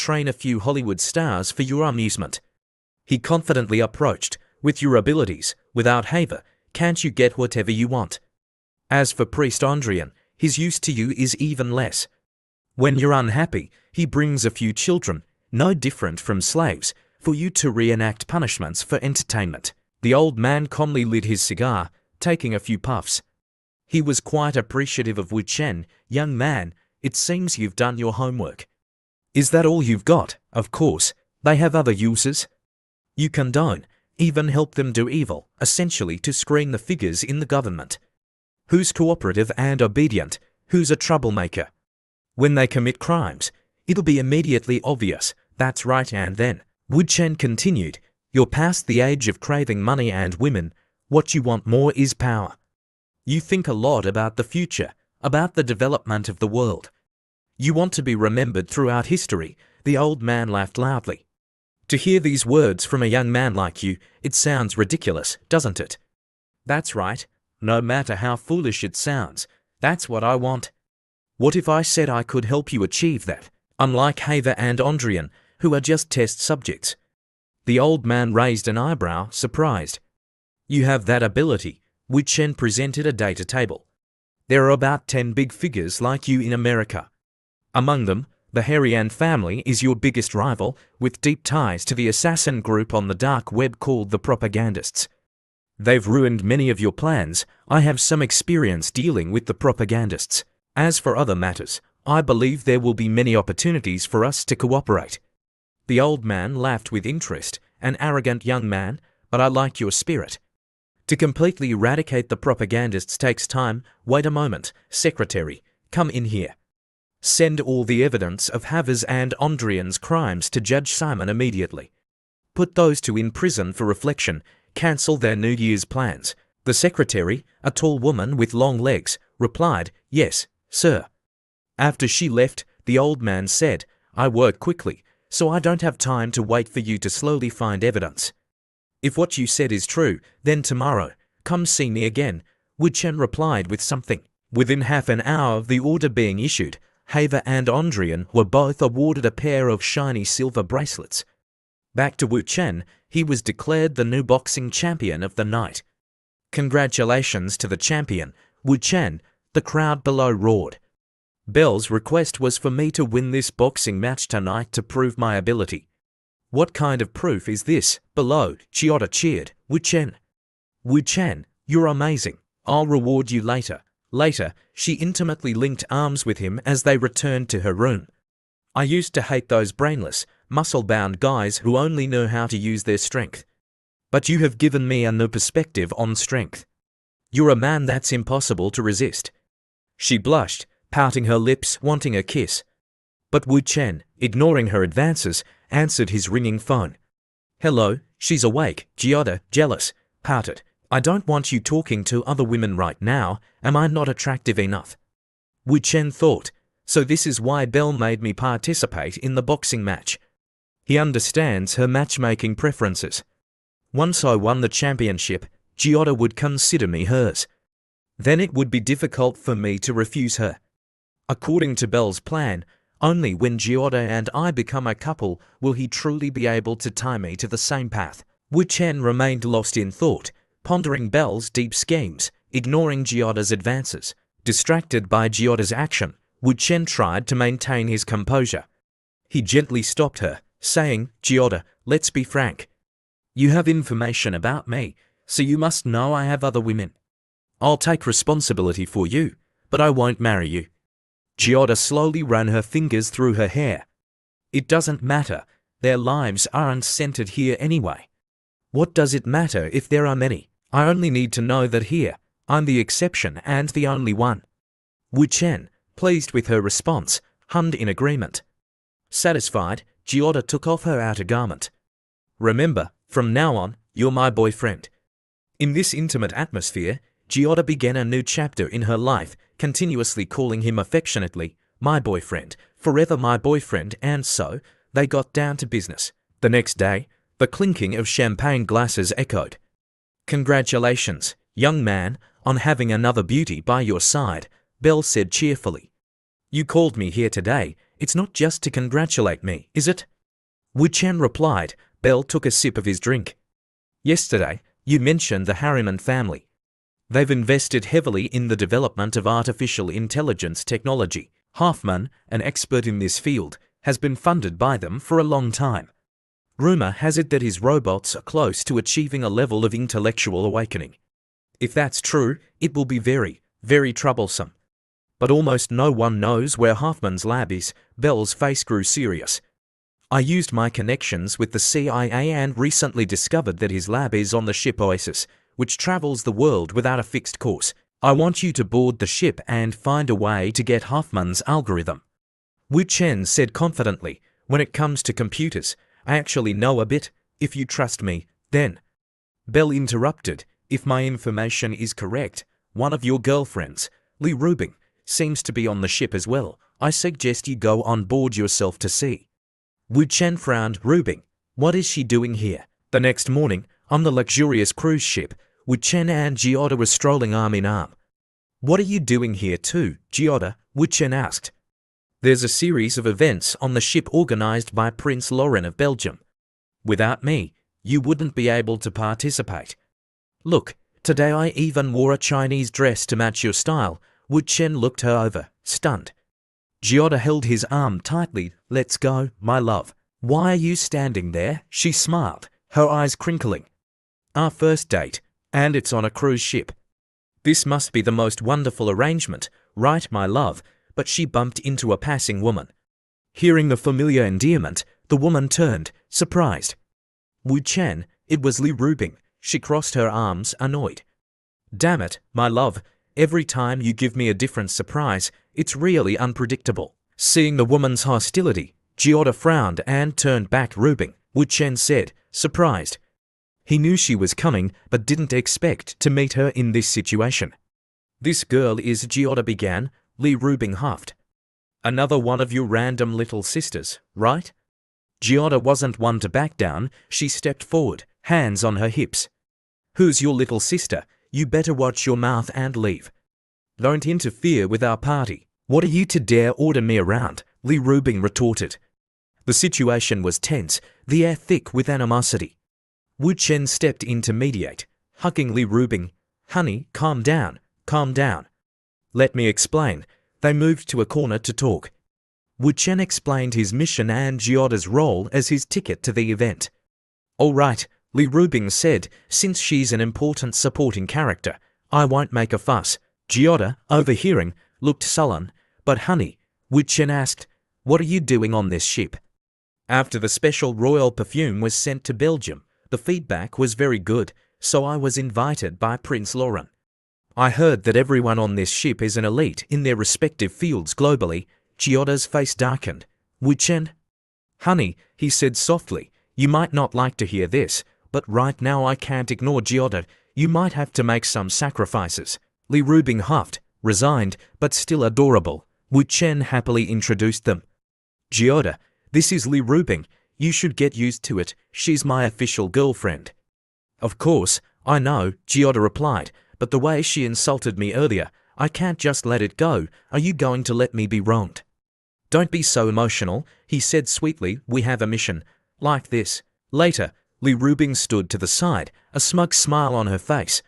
train a few Hollywood stars for your amusement." He confidently approached, "With your abilities, without Haver, can't you get whatever you want? As for Priest Andrian, his use to you is even less. When you're unhappy, he brings a few children, no different from slaves, for you to reenact punishments for entertainment." The old man calmly lit his cigar, taking a few puffs. He was quite appreciative of Wu Chen. "Young man, it seems you've done your homework. Is that all you've got? Of course, they have other uses. You condone, even help them do evil, essentially to screen the figures in the government. Who's cooperative and obedient? Who's a troublemaker? When they commit crimes, it'll be immediately obvious. That's right." And then, Wu Chen continued, "You're past the age of craving money and women. What you want more is power. You think a lot about the future, about the development of the world. You want to be remembered throughout history." The old man laughed loudly. "To hear these words from a young man like you, it sounds ridiculous, doesn't it?" "That's right. No matter how foolish it sounds, that's what I want. What if I said I could help you achieve that, unlike Haver and Andrian, who are just test subjects?" The old man raised an eyebrow, surprised. "You have that ability." Wu Chen presented a data table. "There are about 10 big figures like you in America. Among them, the Herian family is your biggest rival, with deep ties to the assassin group on the dark web called the Propagandists. They've ruined many of your plans. I have some experience dealing with the Propagandists. As for other matters, I believe there will be many opportunities for us to cooperate." The old man laughed with interest. "An arrogant young man, but I like your spirit. To completely eradicate the propagandists takes time. Wait a moment, secretary, come in here. Send all the evidence of Haver's and Andrian's crimes to Judge Simon immediately. Put those two in prison for reflection. Cancel their New Year's plans." The secretary, a tall woman with long legs, replied, "Yes, sir." After she left, the old man said, "I work quickly, so I don't have time to wait for you to slowly find evidence. If what you said is true, then tomorrow, come see me again." Wu Chen replied with something. Within half an hour of the order being issued, Haver and Andrian were both awarded a pair of shiny silver bracelets. Back to Wu Chen, he was declared the new boxing champion of the night. "Congratulations to the champion, Wu Chen," the crowd below roared. "Bell's request was for me to win this boxing match tonight to prove my ability." "What kind of proof is this?" Below, Chioda cheered. "Wu Chen. Wu Chen, you're amazing. I'll reward you later." Later, she intimately linked arms with him as they returned to her room. "I used to hate those brainless, muscle-bound guys who only know how to use their strength. But you have given me a new perspective on strength. You're a man that's impossible to resist." She blushed, pouting her lips, wanting a kiss. But Wu Chen, ignoring her advances, answered his ringing phone. "Hello, she's awake." Chioda, jealous, pouted. "I don't want you talking to other women right now. Am I not attractive enough?" Wu Chen thought, "So this is why Bell made me participate in the boxing match. He understands her matchmaking preferences. Once I won the championship, Chioda would consider me hers. Then it would be difficult for me to refuse her. According to Bell's plan, only when Chioda and I become a couple will he truly be able to tie me to the same path." Wu Chen remained lost in thought, pondering Bell's deep schemes, ignoring Chioda's advances. Distracted by Chioda's action, Wu Chen tried to maintain his composure. He gently stopped her, saying, "Chioda, let's be frank. You have information about me, so you must know I have other women. I'll take responsibility for you, but I won't marry you." Chioda slowly ran her fingers through her hair. "It doesn't matter. Their lives aren't centered here anyway. What does it matter if there are many? I only need to know that here, I'm the exception and the only one." Wu Chen, pleased with her response, hummed in agreement. Satisfied, Chioda took off her outer garment. "Remember, from now on, you're my boyfriend." In this intimate atmosphere, Chioda began a new chapter in her life, continuously calling him affectionately, "My boyfriend, forever my boyfriend," and so, they got down to business. The next day, the clinking of champagne glasses echoed. "Congratulations, young man, on having another beauty by your side," Bell said cheerfully. "You called me here today, It's not just to congratulate me, is it? Wu Chen replied. Bell took a sip of his drink. Yesterday, you mentioned the Harriman family. They've invested heavily in the development of artificial intelligence technology. Hoffman, an expert in this field, has been funded by them for a long time. Rumor has it that his robots are close to achieving a level of intellectual awakening. If that's true, it will be very, very troublesome. But almost no one knows where Hoffman's lab is. Bell's face grew serious. I used my connections with the CIA and recently discovered that his lab is on the ship Oasis, which travels the world without a fixed course. I want you to board the ship and find a way to get Hoffman's algorithm. Wu Chen said confidently, when it comes to computers, I actually know a bit. If you trust me, then. Bell interrupted. If my information is correct, one of your girlfriends, Li Rubing, seems to be on the ship as well. I suggest you go on board yourself to see. Wu Chen frowned. Rubing, what is she doing here? The next morning, on the luxurious cruise ship, Wu Chen and Giada were strolling arm in arm. What are you doing here too, Giada? Wu Chen asked. There's a series of events on the ship organized by Prince Laurent of Belgium. Without me, you wouldn't be able to participate. Look, today I even wore a Chinese dress to match your style. Wu Chen looked her over, stunned. Giada held his arm tightly. Let's go, my love. Why are you standing there? She smiled, her eyes crinkling. Our first date, and it's on a cruise ship. This must be the most wonderful arrangement, right, my love? But she bumped into a passing woman. Hearing the familiar endearment, the woman turned, surprised. Wu Chen, it was Li Rubing. She crossed her arms, annoyed. Damn it, my love. Every time you give me a different surprise, it's really unpredictable. Seeing the woman's hostility, Giada frowned and turned back. Rubing, Wu Chen said, surprised. He knew she was coming, but didn't expect to meet her in this situation. This girl is Giada began. Li Rubing huffed. Another one of your random little sisters, right? Giada wasn't one to back down. She stepped forward, hands on her hips. Who's your little sister? You better watch your mouth and leave. Don't interfere with our party. What are you to dare order me around? Li Rubing retorted. The situation was tense, the air thick with animosity. Wu Chen stepped in to mediate, hugging Li Rubing. Honey, calm down, calm down. Let me explain. They moved to a corner to talk. Wu Chen explained his mission and Giada's role as his ticket to the event. All right, Li Rubing said, since she's an important supporting character, I won't make a fuss. Giada, overhearing, looked sullen. But honey, Wu Chen asked, what are you doing on this ship? After the special royal perfume was sent to Belgium, the feedback was very good, so I was invited by Prince Laurent. I heard that everyone on this ship is an elite in their respective fields globally. Giada's face darkened. Wu Chen? Honey, he said softly, you might not like to hear this, but right now I can't ignore Giada. You might have to make some sacrifices. Li Rubing huffed, resigned, but still adorable. Wu Chen happily introduced them. Giada, this is Li Rubing. You should get used to it. She's my official girlfriend. Of course, I know, Giada replied. But the way she insulted me earlier, I can't just let it go. Are you going to let me be wronged? Don't be so emotional, he said sweetly. We have a mission. Like this. Later, Li Rubing stood to the side, a smug smile on her face.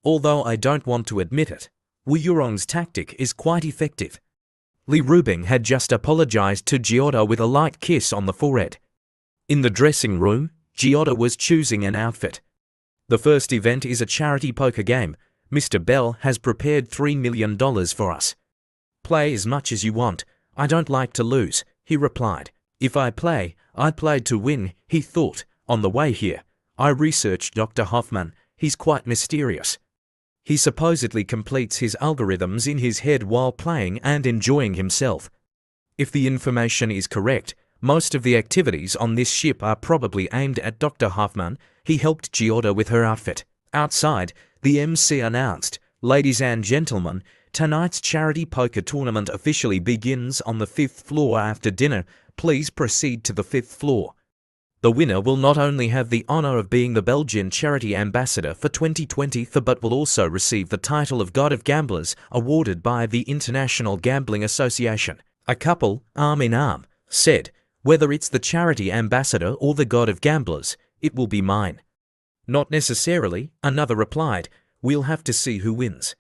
Although I don't want to admit it, Wu Yurong's tactic is quite effective. Li Rubing had just apologized to Giada with a light kiss on the forehead. In the dressing room, Giada was choosing an outfit. The first event is a charity poker game. Mr. Bell has prepared $3 million for us. Play as much as you want. I don't like to lose, he replied. If I play, I play to win, he thought. On the way here, I researched Dr. Hoffman. He's quite mysterious. He supposedly completes his algorithms in his head while playing and enjoying himself. If the information is correct, most of the activities on this ship are probably aimed at Dr. Hoffman. He helped Giada with her outfit. Outside, the MC announced, ladies and gentlemen, tonight's charity poker tournament officially begins on the 5th floor after dinner. Please proceed to the 5th floor. The winner will not only have the honor of being the Belgian charity ambassador for 2020, but will also receive the title of God of Gamblers, awarded by the International Gambling Association. A couple, arm in arm, said, "Whether it's the charity ambassador or the god of gamblers, it will be mine." "Not necessarily," another replied. "We'll have to see who wins."